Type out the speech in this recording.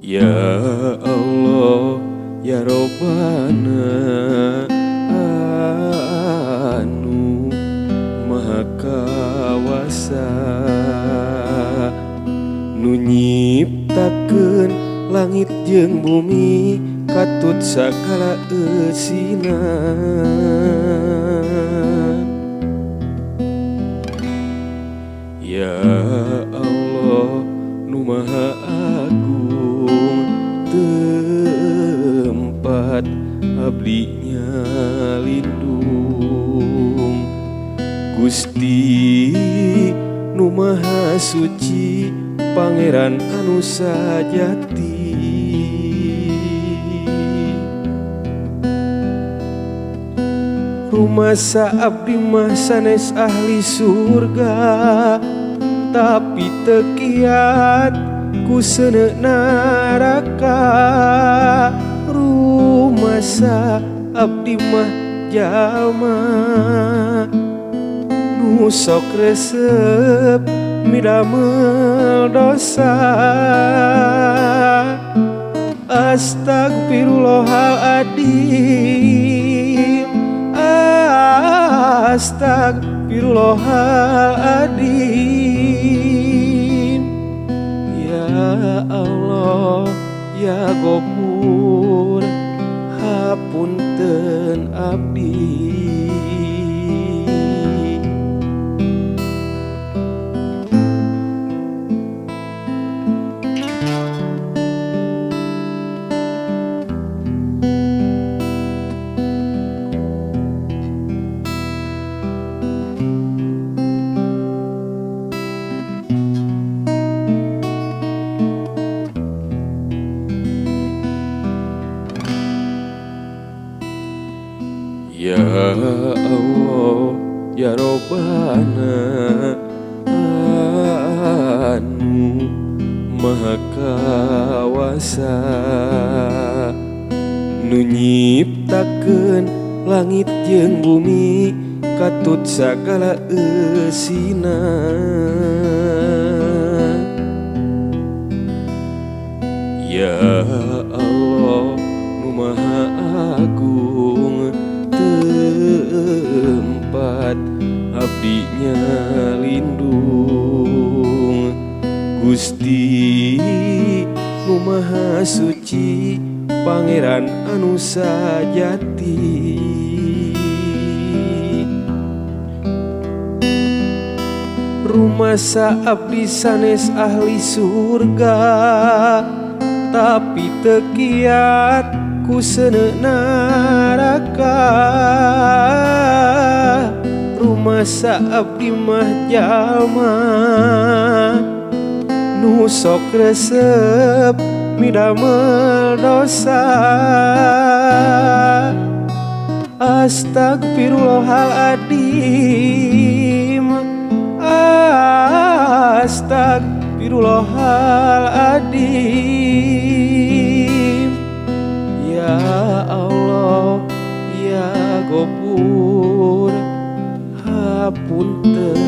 Ya Allah, ya Robbana anu maha kawasa, nu nyiptakeun langit jeung bumi katut sakala eusina. Ya Allah, nu maha agung, tempat abdinya lindung. Gusti nu maha suci, Pangeran anu sajati. Rumasa abdi mah sanes ahli surga, tapi teu kiat ku seuneu naraka. Rumasa abdi mah jalma nu sok resep midamel dosa. Astagfirullahaladzim, astagfirullahaladzim. Ya Allah, ya Ghafur, hapunten abdi. Ya Allah, ya Robbana anu maha kawasa, nu nyiptakeun langit jeung bumi katut sagala eusina. Ya Allah, nu maha agung, tempat abdinya lindung. Gusti nu maha suci, Pangeran anu sajati. Rumasa abdi sanes ahli surga, tapi teu kiat ku seuneu naraka. Rumasa abdi mah jalma nu sok resep midamel dosa. Astagfirullahaladzim, astagfirullahaladzim. Ya Allah, ya Ghafur, hapunten